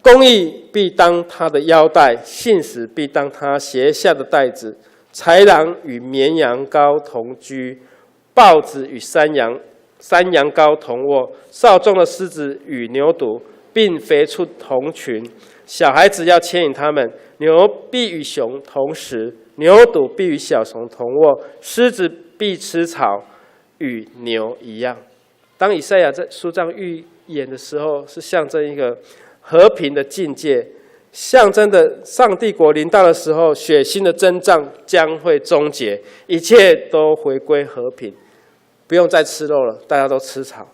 公义必当他的腰带，信实必当他鞋下的带子。豺狼与绵羊羔同居，豹子与山羊羔同卧，少壮的狮子与牛犊并肥畜同群，小孩子要牵引他们。牛必与熊同食，牛犊必与小熊同卧，狮子必吃草，与牛一样。当以赛亚在书上预言的时候，是象征一个和平的境界，象征的上帝国临到的时候，血腥的征战将会终结，一切都回归和平，不用再吃肉了，大家都吃草。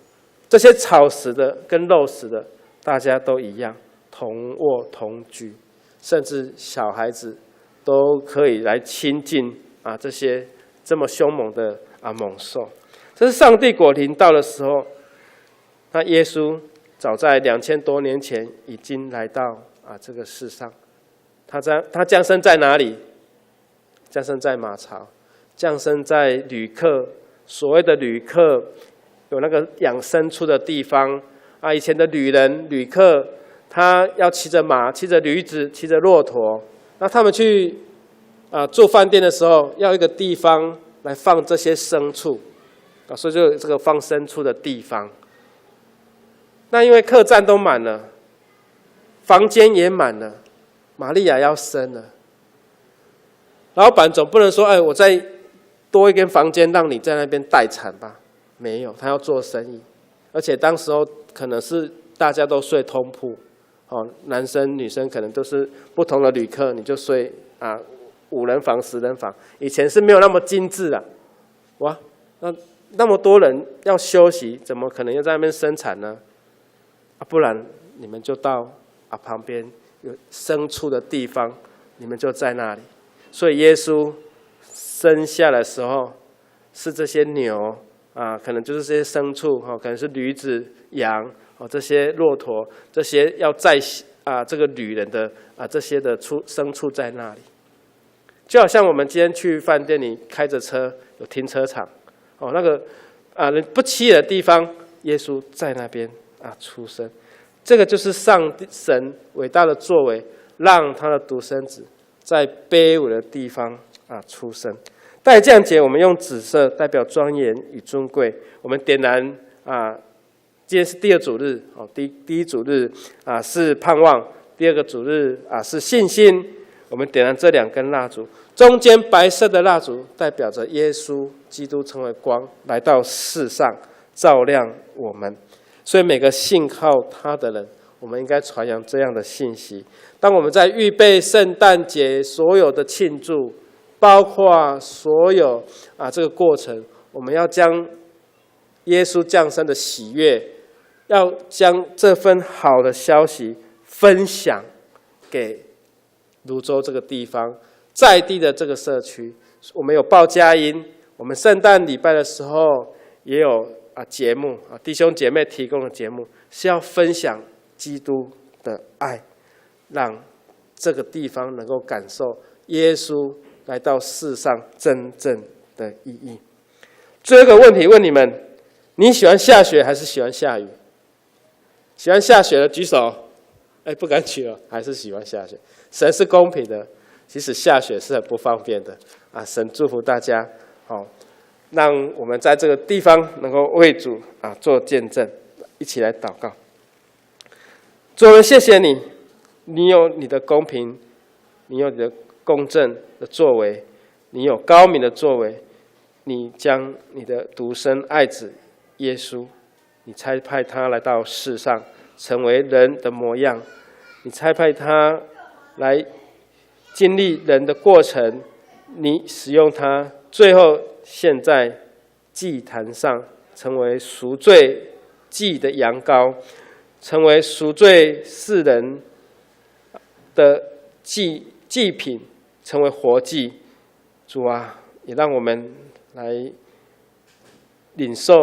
这些草食的跟肉食的，大家都一样，同卧同居，甚至小孩子都可以来亲近这些这么凶猛的猛兽。这是上帝国临到的时候，那耶稣早在2000多年前已经来到这个世上。他降生在哪里？降生在马槽，降生在旅客，所谓的旅客有那个养牲畜的地方以前的旅客，他要骑着马，骑着驴子，骑着骆驼。那他们去住饭店的时候，要一个地方来放这些牲畜所以就有这个放牲畜的地方。那因为客栈都满了，房间也满了，玛利亚要生了，老板总不能说我再多一间房间让你在那边待产吧？没有，他要做生意。而且当时候可能是大家都睡通铺男生女生可能都是不同的旅客，你就睡5人房10人房。以前是没有那么精致哇，那么多人要休息，怎么可能要在那边生产呢？不然你们就到旁边有牲畜的地方，你们就在那里。所以耶稣生下来的时候，是这些牛可能就是这些牲畜可能是驴子、羊这些骆驼，这些要载这个旅人的这些的牲畜在那里。就好像我们今天去饭店里开着车，有停车场那个人不起眼的地方，耶稣在那边出生。这个就是上帝神伟大的作为，让他的独生子在卑微的地方出生。代降节我们用紫色代表庄严与尊贵。我们点燃今天是第二主日第一主日是盼望，第二个主日是信心。我们点燃这2根蜡烛，中间白色的蜡烛代表着耶稣基督成为光，来到世上照亮我们。所以每个信靠他的人，我们应该传扬这样的信息。当我们在预备圣诞节所有的庆祝，包括所有这个过程，我们要将耶稣降生的喜悦，要将这份好的消息分享给泸州这个地方在地的这个社区。我们有报佳音，我们圣诞礼拜的时候也有节目弟兄姐妹提供的节目，是要分享基督的爱，让这个地方能够感受耶稣来到世上真正的意义。最后一个问题问你们：你喜欢下雪还是喜欢下雨？喜欢下雪的举手。不敢举了，还是喜欢下雪。神是公平的，即使下雪是很不方便的啊。神祝福大家，让我们在这个地方能够为主做见证，一起来祷告。主，我们谢谢你，你有你的公平，你有你的公正的作为，你有高明的作为，你将你的独生爱子耶稣，你差派他来到世上，成为人的模样，你差派他来经历人的过程，你使用他，最后献在祭坛上，成为赎罪祭的羊羔，成为赎罪世人的祭品，成为活祭。主啊，也让我们来领受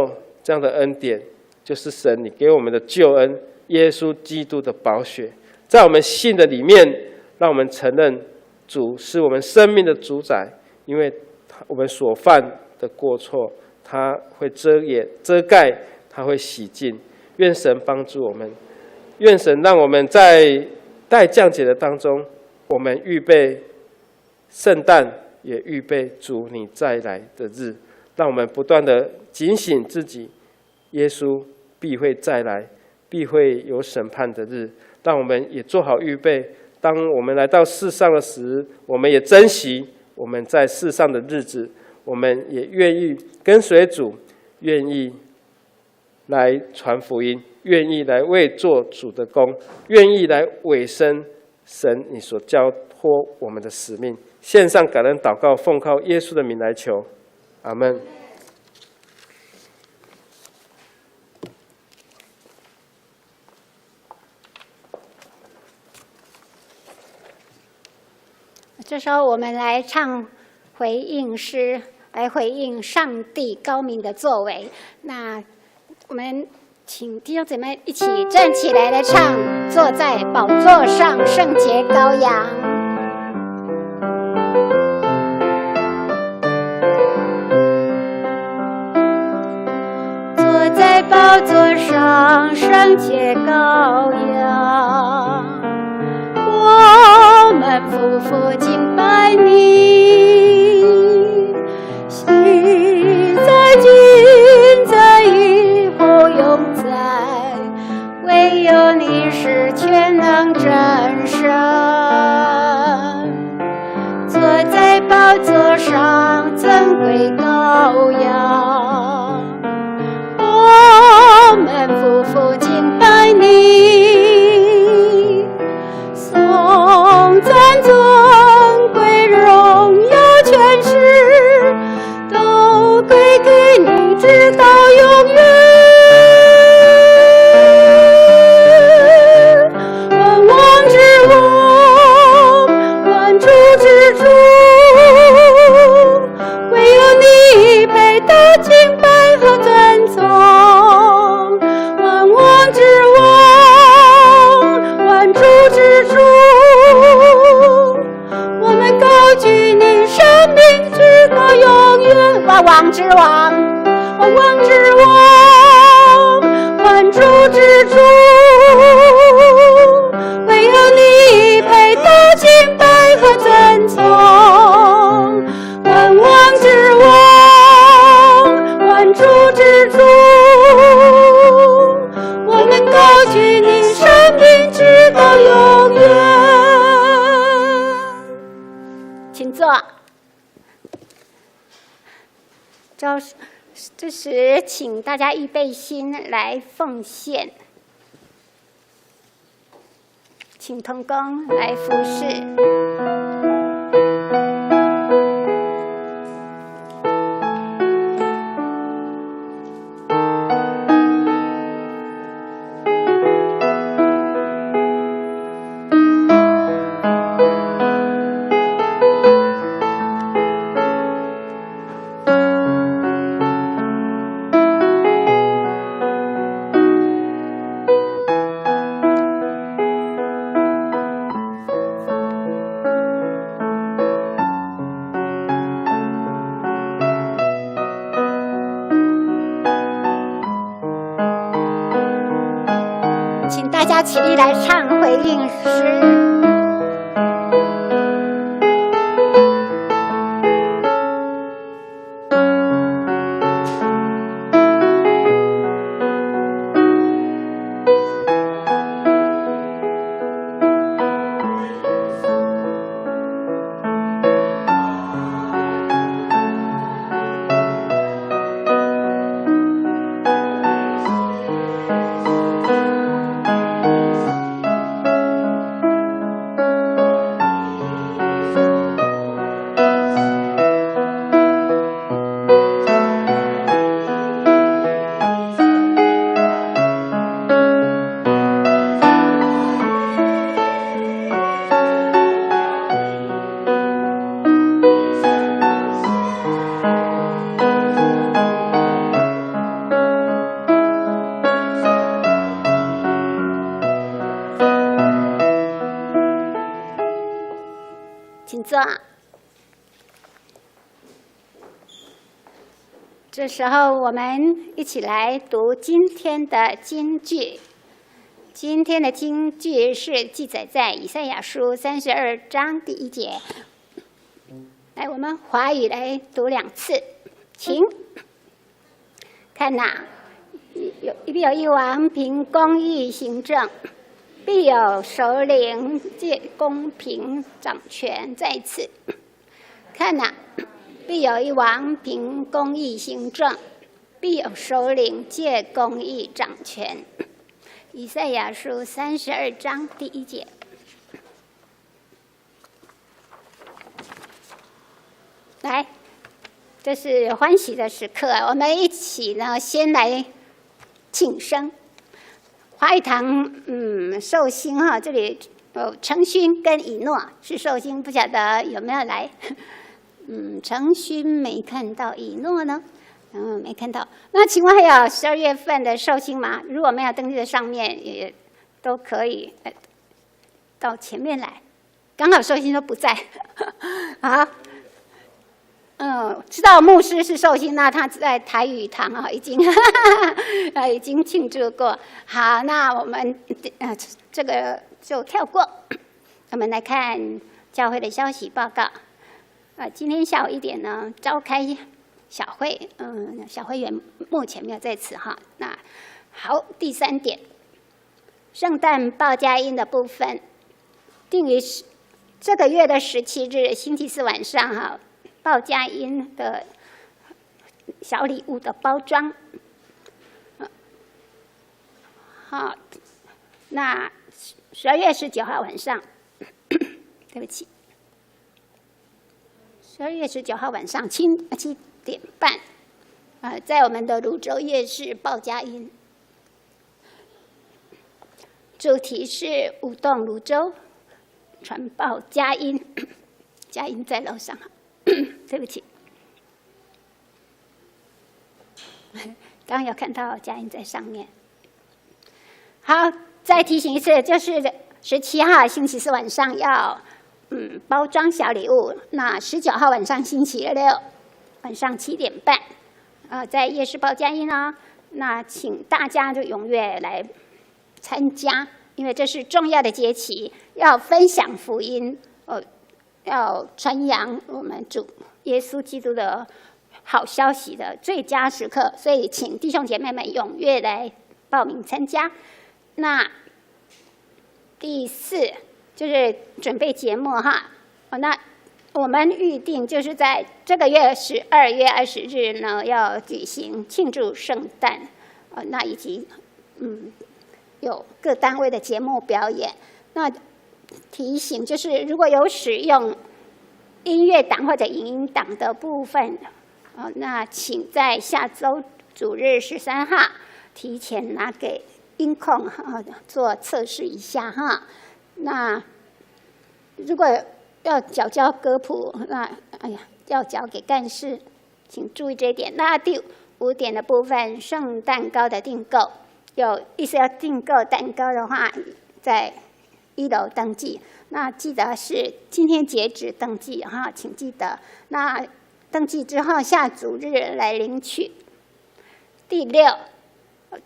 这样的恩典，就是神你给我们的救恩，耶稣基督的宝血，在我们信的里面，让我们承认主是我们生命的主宰，因为我们所犯的过错，他会遮盖，他会洗净。愿神帮助我们，愿神让我们在待降节的当中，我们预备圣诞，也预备主你再来的日，让我们不断的警醒自己，耶稣必会再来，必会有审判的日，让我们也做好预备。当我们来到世上的时，我们也珍惜我们在世上的日子，我们也愿意跟随主，愿意来传福音，愿意来为做主的工，愿意来委身神你所交托我们的使命。献上感恩祷告，奉靠耶稣的名来求，阿们。这时候我们来唱回应诗，来回应上帝高明的作为。那我们请弟兄姊妹一起站起来来唱《坐在宝座上圣洁羔羊》。坐在宝座上圣洁羔羊，我们夫妇敬拜你，昔在今在以后永在，唯有你是全能真神。坐在宝座上尊贵羔羊，我们夫妇敬拜你，颂赞尊贵荣耀权势都归给你，直到永远。万王之王，万主之主，唯有你配得敬拜和尊崇。万王之王，万主之主，我们高举你生命直到永远。万王之王，万王之王，万主之主，唯有你配得敬拜和尊崇。万王之王，万主之主，我们高举你生命直到永远。请坐。这时，请大家预备心来奉献，请同工来服侍。要起立来唱回应诗。请坐。这时候，我们一起来读今天的经句。今天的经句是记载在以赛亚书32章第1节。来，我们华语来读2次，请看呐，必有一王凭公义行政。必有首领借公平掌权。再一次看呐，必有一王凭公义行政，必有首领借公义掌权。以赛亚书32章第1节。来，这是欢喜的时刻，我们一起呢，先来庆生。华语堂，寿星哈，这里有程勋跟以诺是寿星，不晓得有没有来？程勋没看到，以诺呢？没看到。那请问还有12月份的寿星吗？如果没有登记的上面，也都可以到前面来。刚好寿星都不在，好。知道牧师是寿星，那他在台语堂啊，已经庆祝过。好，那我们这个就跳过。我们来看教会的消息报告。今天下午1点呢，召开小会，小会员目前没有在此哈。那好，第3点，圣诞报佳音的部分，定于这个月的17日星期4晚上哈。报佳音的小礼物的包装，好，那12月19号晚上，对不起，12月19号晚上7点半，在我们的泸州夜市报佳音，主题是舞动泸州，传报佳音，佳音在楼上。对不起，刚刚有看到佳音在上面。好，再提醒一次，就是17号星期4晚上要包装小礼物，那19号晚上星期6晚上7点半，在夜市报佳音哦。那请大家就踊跃来参加，因为这是重要的节期，要分享福音要传扬我们主耶稣基督的好消息的最佳时刻，所以请弟兄姐妹们踊跃来报名参加。那第4就是准备节目哈，那我们预定就是在这个月12月20日呢，要举行庆祝圣诞，那以及有各单位的节目表演。那提醒就是，如果有使用音乐档或者影音档的部分，那请在下周主日13号提前拿给音控做测试一下哈。那如果要缴交歌谱，那要交给干事，请注意这一点。那第5点的部分，圣蛋糕的订购，有意思要订购蛋糕的话，在1楼登记，那记得是今天截止登记哈，请记得。那登记之后下主日来领取。第6，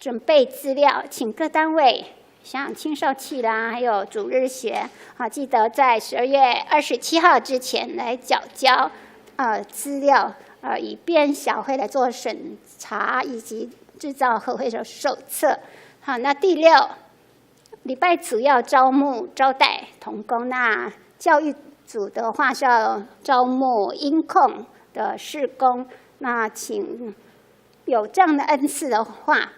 准备资料，请各单位像青少契啦，还有主日学，记得在12月27号之前来缴交资料，以便小会来做审查以及制造和会的手册。好，那第6，礼拜主要招募招待同工，那教育组的话是要招募音控的事工，那请有这样的恩赐的话，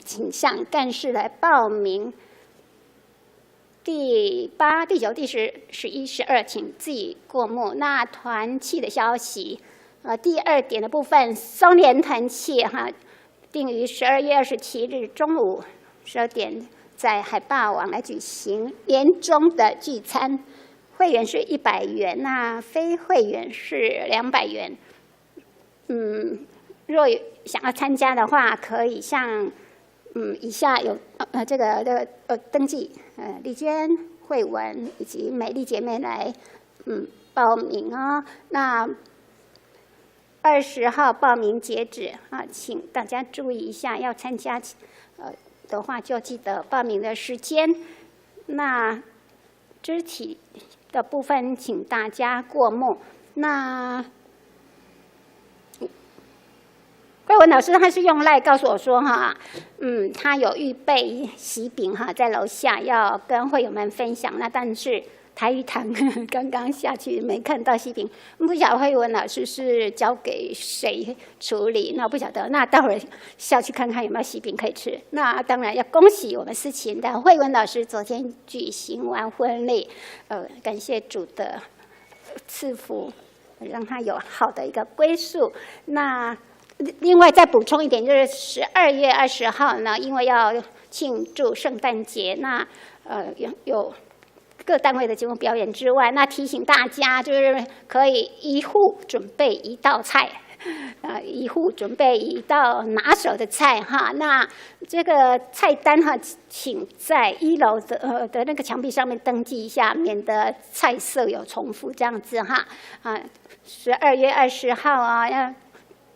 请向干事来报名。第8、第9、第10、11、12，请自己过目。那团契的消息，第2点的部分，松联团契定于12月27日中午12点，在海霸王来举行年终的聚餐，会员是100元，那非会员是200元。若想要参加的话，可以向以下有登记丽娟、慧文以及美丽姐妹来报名哦。那20号报名截止请大家注意一下，要参加的话就记得报名的时间。那肢体的部分，请大家过目。那慧文老师他是用赖告诉我说他有预备喜饼在楼下要跟会友们分享。那但是台语堂刚刚下去没看到喜饼，不晓得慧文老师是交给谁处理，那不晓得。那待会儿下去看看有没有喜饼可以吃。那当然要恭喜我们思琴的慧文老师昨天举行完婚礼，感谢主的赐福，让他有好的一个归宿。那另外再补充一点，就是12月20号呢，因为要庆祝圣诞节，那有各单位的节目表演之外，那提醒大家就是可以一户准备1道菜，一户准备1道拿手的菜那这个菜单请在1楼的那个墙壁上面登记一下，免得菜色有重复这样子12月20号要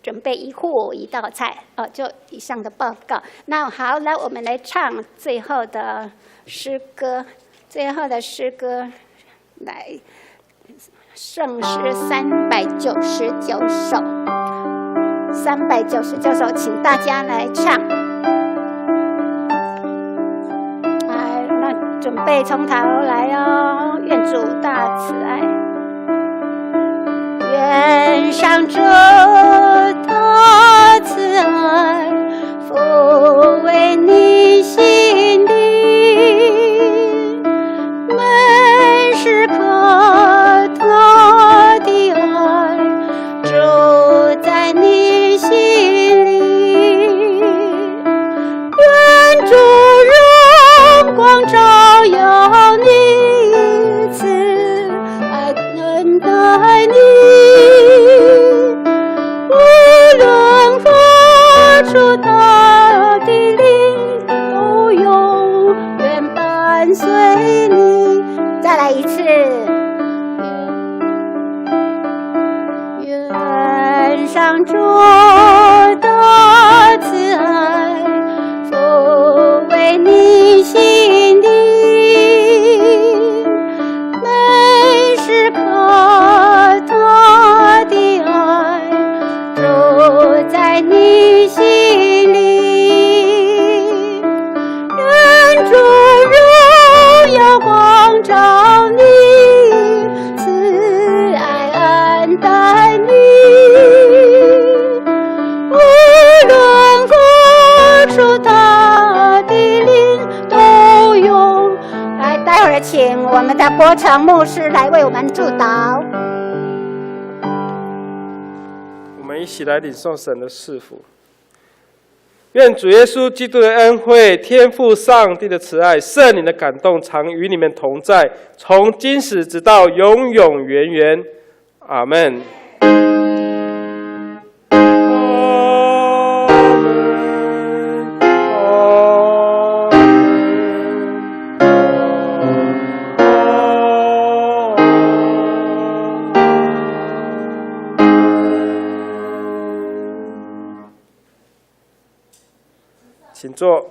准备1户1道菜就以上的报告。那好，来我们来唱最后的诗歌。最后的诗歌来圣诗399首，399首，请大家来唱。那准备从头来哦。愿主大慈爱，愿上主大慈爱抚慰你心灵。时刻他的爱住在你心里，愿主荣光照耀你，慈爱恩待你，无论发出他的灵，都永远伴随你。再来一次，愿上主的慈爱抚慰你心灵，每时刻他的爱住在你心里，愿主荣耀光照你，慈爱恩待你，无论何处他的灵都有。来，待会儿请我们的国成牧师来为我们祝祷。我们一起来领受神的赐福。愿主耶稣基督的恩惠、天父上帝的慈爱、圣灵的感动，常与你们同在，从今时直到永永远远。阿们。请坐。